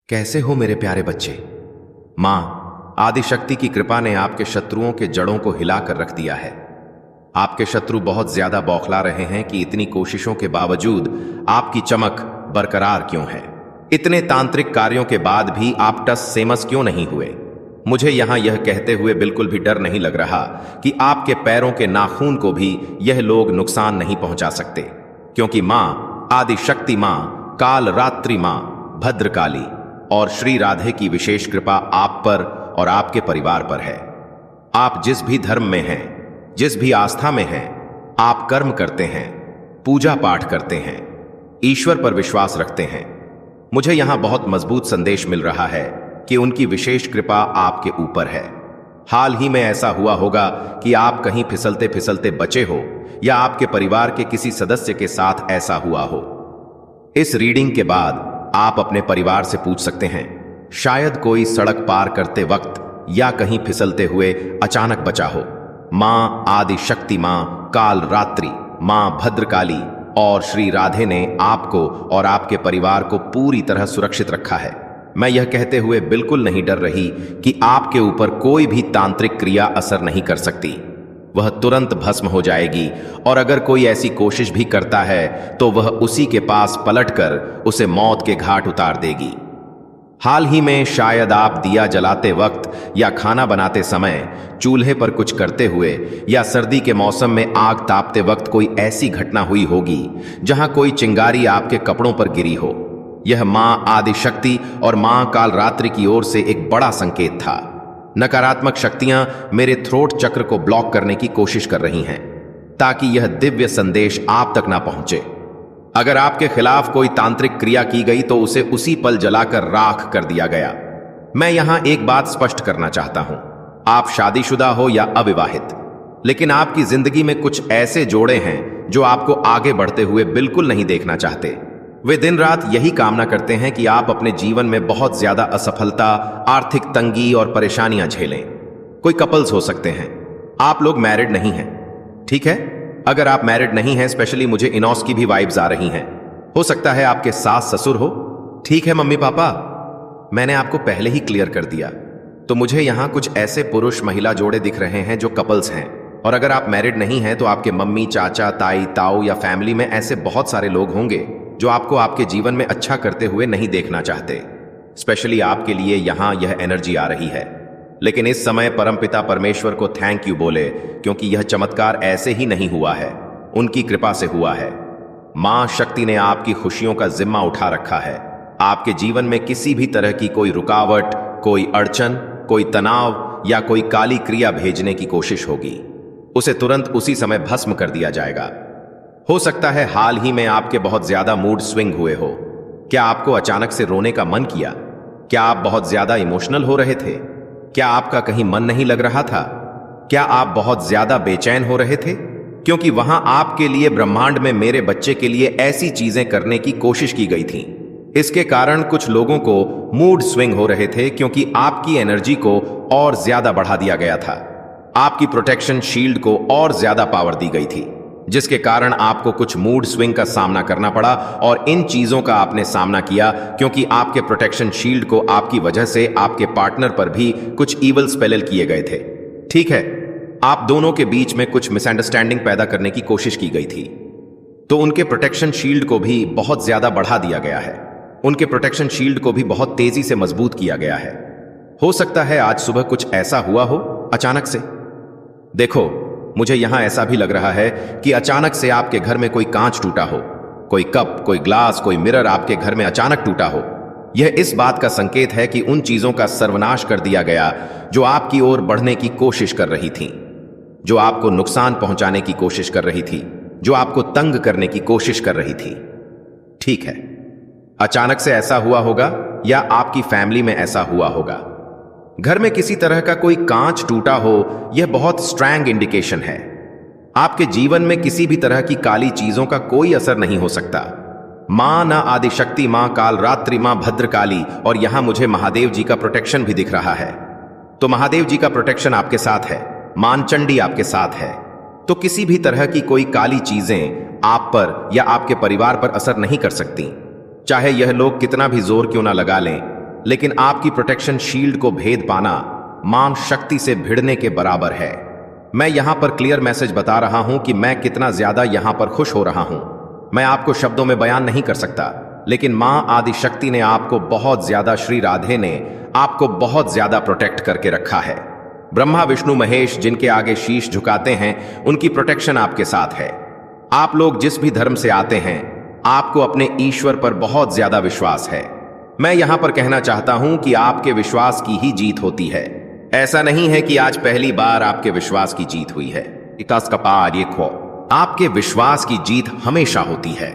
कैसे हो मेरे प्यारे बच्चे। मां आदिशक्ति की कृपा ने आपके शत्रुओं के जड़ों को हिलाकर रख दिया है। आपके शत्रु बहुत ज्यादा बौखला रहे हैं कि इतनी कोशिशों के बावजूद आपकी चमक बरकरार क्यों है। इतने तांत्रिक कार्यों के बाद भी आप टस सेमस क्यों नहीं हुए। मुझे यहां यह कहते हुए बिल्कुल भी डर नहीं लग रहा कि आपके पैरों के नाखून को भी यह लोग नुकसान नहीं पहुंचा सकते, क्योंकि मां आदिशक्ति, मां काल रात्रि, मां भद्रकाली और श्री राधे की विशेष कृपा आप पर और आपके परिवार पर है। आप जिस भी धर्म में हैं, जिस भी आस्था में हैं, आप कर्म करते हैं, पूजा पाठ करते हैं, ईश्वर पर विश्वास रखते हैं, मुझे यहां बहुत मजबूत संदेश मिल रहा है कि उनकी विशेष कृपा आपके ऊपर है। हाल ही में ऐसा हुआ होगा कि आप कहीं फिसलते फिसलते बचे हो या आपके परिवार के किसी सदस्य के साथ ऐसा हुआ हो। इस रीडिंग के बाद आप अपने परिवार से पूछ सकते हैं, शायद कोई सड़क पार करते वक्त या कहीं फिसलते हुए अचानक बचा हो। मां आदिशक्ति, मां काल रात्रि, मां भद्रकाली और श्री राधे ने आपको और आपके परिवार को पूरी तरह सुरक्षित रखा है। मैं यह कहते हुए बिल्कुल नहीं डर रही कि आपके ऊपर कोई भी तांत्रिक क्रिया असर नहीं कर सकती, वह तुरंत भस्म हो जाएगी और अगर कोई ऐसी कोशिश भी करता है तो वह उसी के पास पलटकर उसे मौत के घाट उतार देगी। हाल ही में शायद आप दिया जलाते वक्त या खाना बनाते समय, चूल्हे पर कुछ करते हुए या सर्दी के मौसम में आग तापते वक्त कोई ऐसी घटना हुई होगी जहां कोई चिंगारी आपके कपड़ों पर गिरी हो। यह मां आदिशक्ति और मां काल रात्रि की ओर से एक बड़ा संकेत था। नकारात्मक शक्तियां मेरे थ्रोट चक्र को ब्लॉक करने की कोशिश कर रही हैं ताकि यह दिव्य संदेश आप तक ना पहुंचे। अगर आपके खिलाफ कोई तांत्रिक क्रिया की गई तो उसे उसी पल जलाकर राख कर दिया गया। मैं यहां एक बात स्पष्ट करना चाहता हूं, आप शादीशुदा हो या अविवाहित, लेकिन आपकी जिंदगी में कुछ ऐसे जोड़े हैं जो आपको आगे बढ़ते हुए बिल्कुल नहीं देखना चाहते। वे दिन रात यही कामना करते हैं कि आप अपने जीवन में बहुत ज्यादा असफलता, आर्थिक तंगी और परेशानियां झेलें। कोई कपल्स हो सकते हैं, आप लोग मैरिड नहीं हैं, ठीक है। अगर आप मैरिड नहीं हैं, स्पेशली मुझे इनॉस की भी वाइब्स आ रही हैं। हो सकता है आपके सास ससुर हो, ठीक है मम्मी पापा, मैंने आपको पहले ही क्लियर कर दिया। तो मुझे यहां कुछ ऐसे पुरुष महिला जोड़े दिख रहे हैं जो कपल्स हैं, और अगर आप मैरिड नहीं हैं तो आपके मम्मी, चाचा, ताई, ताऊ या फैमिली में ऐसे बहुत सारे लोग होंगे जो आपको आपके जीवन में अच्छा करते हुए नहीं देखना चाहते। स्पेशली आपके लिए यहां यह एनर्जी आ रही है। लेकिन इस समय परमपिता परमेश्वर को थैंक यू बोले, क्योंकि यह चमत्कार ऐसे ही नहीं हुआ है, उनकी कृपा से हुआ है। मां शक्ति ने आपकी खुशियों का जिम्मा उठा रखा है। आपके जीवन में किसी भी तरह की कोई रुकावट, कोई अड़चन, कोई तनाव या कोई काली क्रिया भेजने की कोशिश होगी, उसे तुरंत उसी समय भस्म कर दिया जाएगा। हो सकता है हाल ही में आपके बहुत ज्यादा मूड स्विंग हुए हो। क्या आपको अचानक से रोने का मन किया? क्या आप बहुत ज्यादा इमोशनल हो रहे थे? क्या आपका कहीं मन नहीं लग रहा था? क्या आप बहुत ज्यादा बेचैन हो रहे थे? क्योंकि वहां आपके लिए ब्रह्मांड में मेरे बच्चे के लिए ऐसी चीजें करने की कोशिश की गई थी। इसके कारण कुछ लोगों को मूड स्विंग हो रहे थे, क्योंकि आपकी एनर्जी को और ज्यादा बढ़ा दिया गया था। आपकी प्रोटेक्शन शील्ड को और ज्यादा पावर दी गई थी, जिसके कारण आपको कुछ मूड स्विंग का सामना करना पड़ा। और इन चीजों का आपने सामना किया क्योंकि आपके प्रोटेक्शन शील्ड को आपकी वजह से आपके पार्टनर पर भी कुछ ईवल स्पेल किए गए थे, ठीक है। आप दोनों के बीच में कुछ मिसअंडरस्टैंडिंग पैदा करने की कोशिश की गई थी, तो उनके प्रोटेक्शन शील्ड को भी बहुत ज्यादा बढ़ा दिया गया है। उनके प्रोटेक्शन शील्ड को भी बहुत तेजी से मजबूत किया गया है। हो सकता है आज सुबह कुछ ऐसा हुआ हो अचानक से। देखो, मुझे यहां ऐसा भी लग रहा है कि अचानक से आपके घर में कोई कांच टूटा हो, कोई कप, कोई ग्लास, कोई मिरर आपके घर में अचानक टूटा हो। यह इस बात का संकेत है कि उन चीजों का सर्वनाश कर दिया गया जो आपकी ओर बढ़ने की कोशिश कर रही थी, जो आपको नुकसान पहुंचाने की कोशिश कर रही थी, जो आपको तंग करने की कोशिश कर रही थी, ठीक है। अचानक से ऐसा हुआ होगा या आपकी फैमिली में ऐसा हुआ होगा। घर में किसी तरह का कोई कांच टूटा हो, यह बहुत स्ट्रॉन्ग इंडिकेशन है। आपके जीवन में किसी भी तरह की काली चीजों का कोई असर नहीं हो सकता। मां ना आदिशक्ति, मां काल रात्रि, मां भद्रकाली, और यहां मुझे महादेव जी का प्रोटेक्शन भी दिख रहा है। तो महादेव जी का प्रोटेक्शन आपके साथ है, मानचंडी आपके साथ है। तो किसी भी तरह की कोई काली चीजें आप पर या आपके परिवार पर असर नहीं कर सकती, चाहे यह लोग कितना भी जोर क्यों ना लगा लें। लेकिन आपकी प्रोटेक्शन शील्ड को भेद पाना मां शक्ति से भिड़ने के बराबर है। मैं यहां पर क्लियर मैसेज बता रहा हूं कि मैं कितना ज्यादा यहां पर खुश हो रहा हूं। मैं आपको शब्दों में बयान नहीं कर सकता, लेकिन मां आदि शक्ति ने आपको बहुत ज्यादा, श्री राधे ने आपको बहुत ज्यादा प्रोटेक्ट करके रखा है। ब्रह्मा विष्णु महेश जिनके आगे शीश झुकाते हैं, उनकी प्रोटेक्शन आपके साथ है। आप लोग जिस भी धर्म से आते हैं, आपको अपने ईश्वर पर बहुत ज्यादा विश्वास है। मैं यहां पर कहना चाहता हूं कि आपके विश्वास की ही जीत होती है। ऐसा नहीं है कि आज पहली बार आपके विश्वास की जीत हुई है। आपके विश्वास की जीत हमेशा होती है।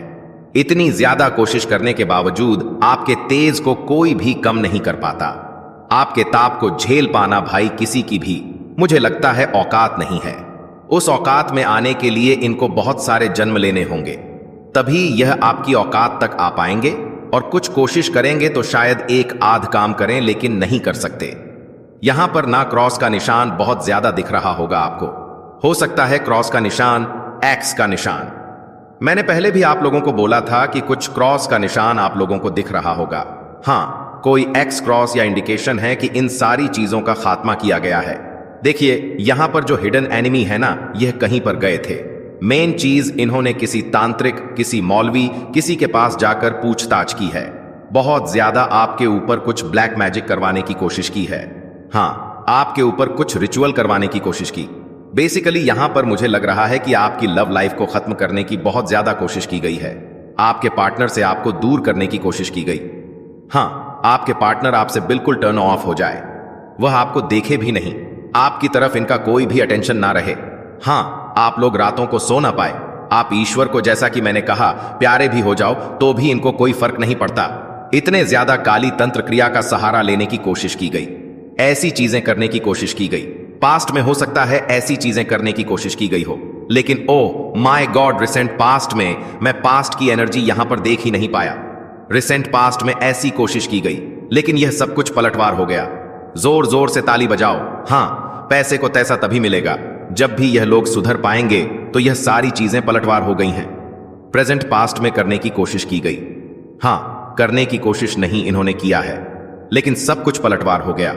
इतनी ज्यादा कोशिश करने के बावजूद आपके तेज को कोई भी कम नहीं कर पाता। आपके ताप को झेल पाना भाई किसी की भी, मुझे लगता है, औकात नहीं है। उस औकात में आने के लिए इनको बहुत सारे जन्म लेने होंगे, तभी यह आपकी औकात तक आ पाएंगे। और कुछ कोशिश करेंगे तो शायद एक आध काम करें, लेकिन नहीं कर सकते। यहां पर ना क्रॉस का निशान बहुत ज्यादा दिख रहा होगा आपको, हो सकता है क्रॉस का निशान, एक्स का निशान। मैंने पहले भी आप लोगों को बोला था कि कुछ क्रॉस का निशान आप लोगों को दिख रहा होगा। हाँ, कोई एक्स क्रॉस या इंडिकेशन है कि इन सारी चीजों का खात्मा किया गया है। देखिए यहां पर जो हिडन एनिमी है ना, यह कहीं पर गए थे। मेन चीज, इन्होंने किसी तांत्रिक, किसी मौलवी, किसी के पास जाकर पूछताछ की है। बहुत ज्यादा आपके ऊपर कुछ ब्लैक मैजिक करवाने की कोशिश की है। हाँ, आपके ऊपर कुछ रिचुअल करवाने की कोशिश की। बेसिकली यहां पर मुझे लग रहा है कि आपकी लव लाइफ को खत्म करने की बहुत ज्यादा कोशिश की गई है। आपके पार्टनर से आपको दूर करने की कोशिश की गई। हाँ, आपके पार्टनर आपसे बिल्कुल टर्न ऑफ हो जाए, वह आपको देखे भी नहीं, आपकी तरफ इनका कोई भी अटेंशन ना रहे। हाँ, आप लोग रातों को सो ना पाए। आप ईश्वर को, जैसा कि मैंने कहा, प्यारे भी हो जाओ तो भी इनको कोई फर्क नहीं पड़ता। इतने ज्यादा काली तंत्र क्रिया का सहारा लेने की कोशिश की गई, ऐसी चीजें करने की कोशिश की गई। पास्ट में हो सकता है ऐसी चीजें करने की कोशिश की गई हो, लेकिन oh my God, recent past में मैं पास्ट की एनर्जी यहां पर देख ही नहीं पाया। रिसेंट पास्ट में ऐसी कोशिश की गई, लेकिन यह सब कुछ पलटवार हो गया। जोर जोर से ताली बजाओ। हाँ, पैसे को तैसा तभी मिलेगा जब भी यह लोग सुधर पाएंगे, तो यह सारी चीजें पलटवार हो गई हैं। प्रेजेंट पास्ट में करने की कोशिश की गई, हाँ, करने की कोशिश नहीं इन्होंने किया है, लेकिन सब कुछ पलटवार हो गया।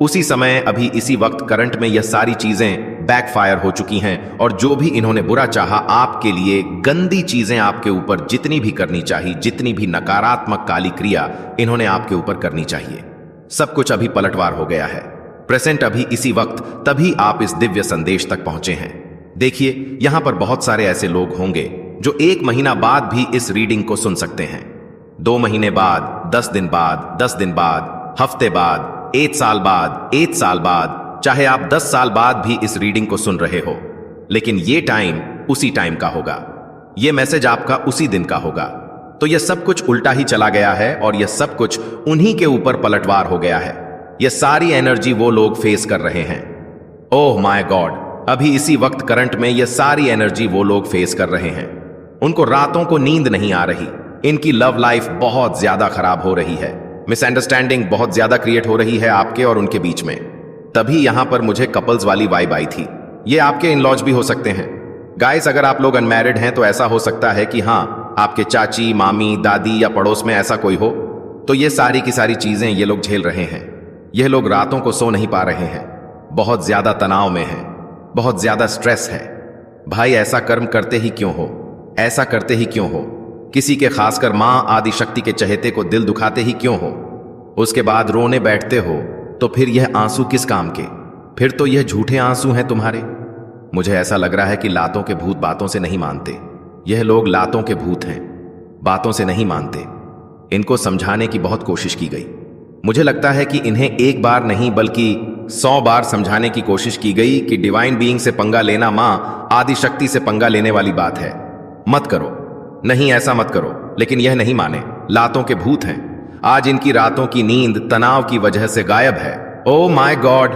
उसी समय, अभी इसी वक्त करंट में यह सारी चीजें बैकफायर हो चुकी हैं, और जो भी इन्होंने बुरा चाहा आपके लिए, गंदी चीजें आपके ऊपर जितनी भी करनी चाहिए, जितनी भी नकारात्मक काली क्रिया इन्होंने आपके ऊपर करनी चाहिए, सब कुछ अभी पलटवार हो गया है। प्रेजेंट अभी इसी वक्त, तभी आप इस दिव्य संदेश तक पहुंचे हैं। देखिए यहां पर बहुत सारे ऐसे लोग होंगे जो 1 महीना बाद भी इस रीडिंग को सुन सकते हैं, 2 महीने बाद, 10 दिन बाद, 10 दिन बाद, हफ्ते बाद, 1 साल बाद, 1 साल बाद, चाहे आप 10 साल बाद भी इस रीडिंग को सुन रहे हो, लेकिन ये टाइम उसी टाइम का होगा, ये मैसेज आपका उसी दिन का होगा। तो यह सब कुछ उल्टा ही चला गया है, और यह सब कुछ उन्हीं के ऊपर पलटवार हो गया है। यह सारी एनर्जी वो लोग फेस कर रहे हैं। ओह माय गॉड, अभी इसी वक्त करंट में यह सारी एनर्जी वो लोग फेस कर रहे हैं। उनको रातों को नींद नहीं आ रही, इनकी लव लाइफ बहुत ज्यादा खराब हो रही है, मिसअंडरस्टैंडिंग बहुत ज्यादा क्रिएट हो रही है आपके और उनके बीच में। तभी यहां पर मुझे कपल्स वाली वाइब आई थी। ये आपके इन-लॉज भी हो सकते हैं। गाइस, अगर आप लोग अनमैरिड हैं तो ऐसा हो सकता है कि हाँ, आपके चाची, मामी, दादी या पड़ोस में ऐसा कोई हो, तो ये सारी की सारी चीजें ये लोग झेल रहे हैं। यह लोग रातों को सो नहीं पा रहे हैं, बहुत ज्यादा तनाव में हैं, बहुत ज्यादा स्ट्रेस है। भाई, ऐसा कर्म करते ही क्यों हो? ऐसा करते ही क्यों हो? किसी के, खासकर मां आदि शक्ति के चहेते को दिल दुखाते ही क्यों हो? उसके बाद रोने बैठते हो, तो फिर यह आंसू किस काम के? फिर तो यह झूठे आंसू हैं तुम्हारे। मुझे ऐसा लग रहा है कि लातों के भूत बातों से नहीं मानते। यह लोग लातों के भूत हैं, बातों से नहीं मानते। इनको समझाने की बहुत कोशिश की गई। मुझे लगता है कि इन्हें एक बार नहीं बल्कि 100 बार समझाने की कोशिश की गई कि डिवाइन बीइंग से पंगा लेना मां आदि शक्ति से पंगा लेने वाली बात है, मत करो, नहीं ऐसा मत करो। लेकिन यह नहीं माने, लातों के भूत हैं। आज इनकी रातों की नींद तनाव की वजह से गायब है। ओह माय गॉड,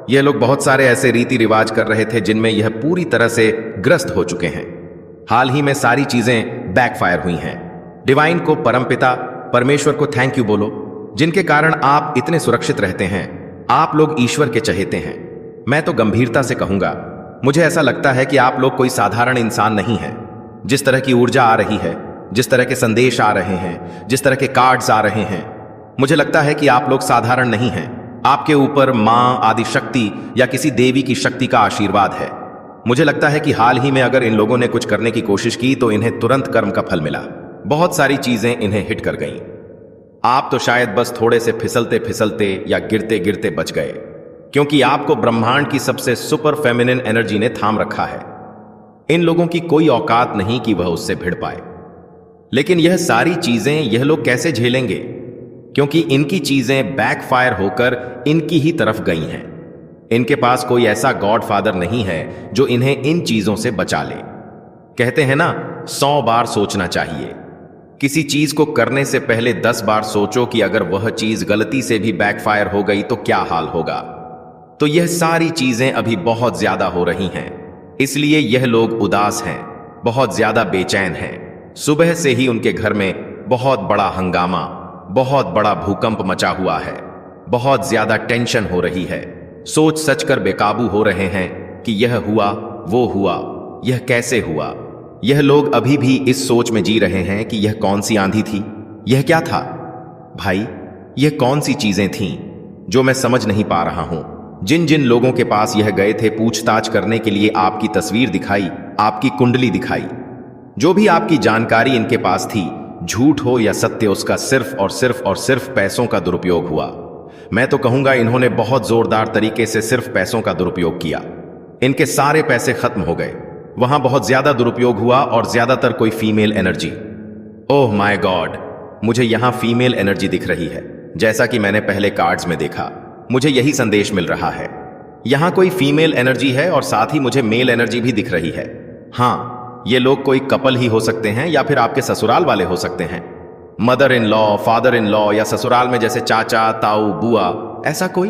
यह लोग बहुत सारे ऐसे रीति रिवाज कर रहे थे जिनमें यह पूरी तरह से ग्रस्त हो चुके हैं। हाल ही में सारी चीजें बैकफायर हुई हैं। डिवाइन को, परमपिता परमेश्वर को थैंक यू बोलो, जिनके कारण आप इतने सुरक्षित रहते हैं। आप लोग ईश्वर के चहेते हैं। मैं तो गंभीरता से कहूंगा, मुझे ऐसा लगता है कि आप लोग कोई साधारण इंसान नहीं हैं। जिस तरह की ऊर्जा आ रही है, जिस तरह के संदेश आ रहे हैं, जिस तरह के कार्ड्स आ रहे हैं, मुझे लगता है कि आप लोग साधारण नहीं हैं। आपके ऊपर मां आदि शक्ति या किसी देवी की शक्ति का आशीर्वाद है। मुझे लगता है कि हाल ही में अगर इन लोगों ने कुछ करने की कोशिश की तो इन्हें तुरंत कर्म का फल मिला। बहुत सारी चीजें इन्हें हिट कर गईं। आप तो शायद बस थोड़े से फिसलते फिसलते या गिरते गिरते बच गए, क्योंकि आपको ब्रह्मांड की सबसे सुपर फेमिनिन एनर्जी ने थाम रखा है। इन लोगों की कोई औकात नहीं कि वह उससे भिड़ पाए। लेकिन यह सारी चीजें यह लोग कैसे झेलेंगे, क्योंकि इनकी चीजें बैकफायर होकर इनकी ही तरफ गई हैं। इनके पास कोई ऐसा गॉडफादर नहीं है जो इन्हें इन चीजों से बचा ले। कहते हैं ना, 100 बार सोचना चाहिए। किसी चीज को करने से पहले 10 बार सोचो कि अगर वह चीज गलती से भी बैकफायर हो गई तो क्या हाल होगा। तो यह सारी चीजें अभी बहुत ज्यादा हो रही हैं, इसलिए यह लोग उदास हैं, बहुत ज्यादा बेचैन हैं। सुबह से ही उनके घर में बहुत बड़ा हंगामा, बहुत बड़ा भूकंप मचा हुआ है। बहुत ज्यादा टेंशन हो रही है। सोच सच कर बेकाबू हो रहे हैं कि यह हुआ, वो हुआ, यह कैसे हुआ। यह लोग अभी भी इस सोच में जी रहे हैं कि यह कौन सी आंधी थी, यह क्या था। भाई, यह कौन सी चीजें थीं जो मैं समझ नहीं पा रहा हूं। जिन जिन लोगों के पास यह गए थे पूछताछ करने के लिए, आपकी तस्वीर दिखाई, आपकी कुंडली दिखाई, जो भी आपकी जानकारी इनके पास थी, झूठ हो या सत्य, उसका सिर्फ और सिर्फ और सिर्फ पैसों का दुरुपयोग हुआ। मैं तो कहूंगा इन्होंने बहुत जोरदार तरीके से सिर्फ पैसों का दुरुपयोग किया। इनके सारे पैसे खत्म हो गए। वहां बहुत ज्यादा दुरुपयोग हुआ और ज्यादातर कोई female energy. Oh my God, मुझे यहां फीमेल एनर्जी दिख रही है, जैसा कि मैंने पहले कार्ड्स में देखा। मुझे यही संदेश मिल रहा है। यहां कोई फीमेल एनर्जी है और साथ ही मुझे मेल एनर्जी भी दिख रही है। हां, ये लोग कोई कपल ही हो सकते हैं या फिर आपके ससुराल वाले हो सकते हैं। Mother in law, father in law, या ससुराल में जैसे चाचा, ताऊ, बुआ, ऐसा कोई।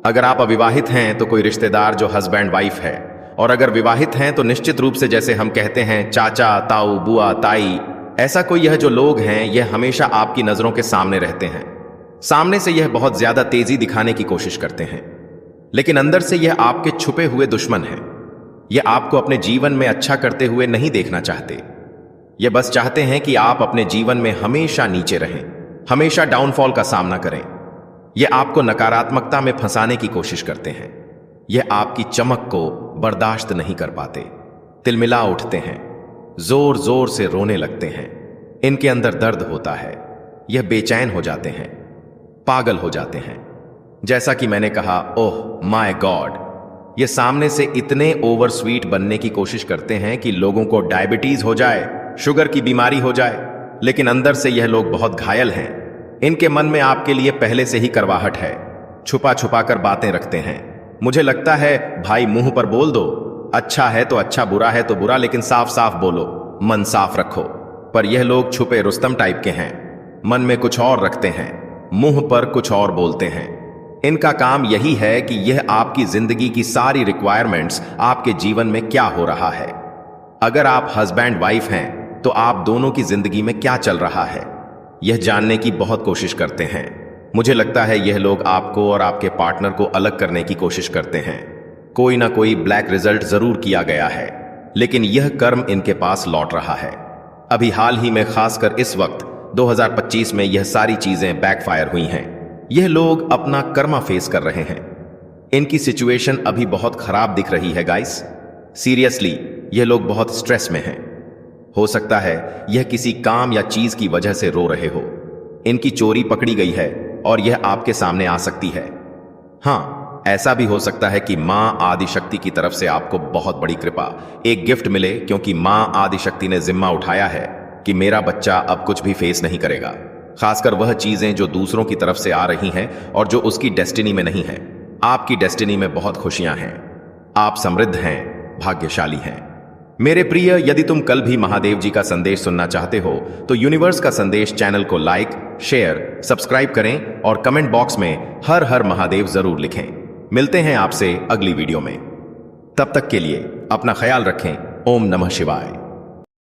अगर आप अविवाहित हैं तो कोई रिश्तेदार जो हस्बैंड वाइफ है, और अगर विवाहित हैं तो निश्चित रूप से जैसे हम कहते हैं चाचा, ताऊ, बुआ, ताई, ऐसा कोई। यह जो लोग हैं यह हमेशा आपकी नजरों के सामने रहते हैं। सामने से यह बहुत ज्यादा तेजी दिखाने की कोशिश करते हैं, लेकिन अंदर से यह आपके छुपे हुए दुश्मन हैं। यह आपको अपने जीवन में अच्छा करते हुए नहीं देखना चाहते। यह बस चाहते हैं कि आप अपने जीवन में हमेशा नीचे रहें, हमेशा डाउनफॉल का सामना करें। यह आपको नकारात्मकता में फंसाने की कोशिश करते हैं। यह आपकी चमक को बर्दाश्त नहीं कर पाते, तिलमिला उठते हैं, जोर जोर से रोने लगते हैं। इनके अंदर दर्द होता है। यह बेचैन हो जाते हैं, पागल हो जाते हैं। जैसा कि मैंने कहा, ओह माय गॉड, ये सामने से इतने ओवर स्वीट बनने की कोशिश करते हैं कि लोगों को डायबिटीज हो जाए, शुगर की बीमारी हो जाए, लेकिन अंदर से यह लोग बहुत घायल हैं। इनके मन में आपके लिए पहले से ही करवाहट है। छुपा छुपा कर बातें रखते हैं। मुझे लगता है भाई, मुंह पर बोल दो, अच्छा है तो अच्छा, बुरा है तो बुरा, लेकिन साफ साफ बोलो, मन साफ रखो। पर यह लोग छुपे रुस्तम टाइप के हैं। मन में कुछ और रखते हैं, मुंह पर कुछ और बोलते हैं। इनका काम यही है कि यह आपकी जिंदगी की सारी रिक्वायरमेंट्स, आपके जीवन में क्या हो रहा है। अगर आप हस्बैंड वाइफ हैं तो आप दोनों की जिंदगी में क्या चल रहा है, यह जानने की बहुत कोशिश करते हैं। मुझे लगता है यह लोग आपको और आपके पार्टनर को अलग करने की कोशिश करते हैं। कोई ना कोई ब्लैक रिजल्ट जरूर किया गया है, लेकिन यह कर्म इनके पास लौट रहा है। अभी हाल ही में, खासकर इस वक्त 2025 में, यह सारी चीजें बैकफायर हुई हैं। यह लोग अपना कर्मा फेस कर रहे हैं। इनकी सिचुएशन अभी बहुत खराब दिख रही है गाइस। सीरियसली, यह लोग बहुत स्ट्रेस में हैं। हो सकता है यह किसी काम या चीज की वजह से रो रहे हो। इनकी चोरी पकड़ी गई है और यह आपके सामने आ सकती है। हां, ऐसा भी हो सकता है कि मां आदिशक्ति की तरफ से आपको बहुत बड़ी कृपा, एक गिफ्ट मिले, क्योंकि मां आदिशक्ति ने जिम्मा उठाया है कि मेरा बच्चा अब कुछ भी फेस नहीं करेगा। खासकर वह चीजें जो दूसरों की तरफ से आ रही हैं और जो उसकी डेस्टिनी में नहीं है। आपकी डेस्टिनी में बहुत खुशियां हैं। आप समृद्ध हैं, भाग्यशाली हैं। मेरे प्रिय, यदि तुम कल भी महादेव जी का संदेश सुनना चाहते हो तो यूनिवर्स का संदेश चैनल को लाइक, शेयर, सब्सक्राइब करें और कमेंट बॉक्स में हर हर महादेव जरूर लिखें। मिलते हैं आपसे अगली वीडियो में। तब तक के लिए अपना ख्याल रखें। ओम नमः शिवाय।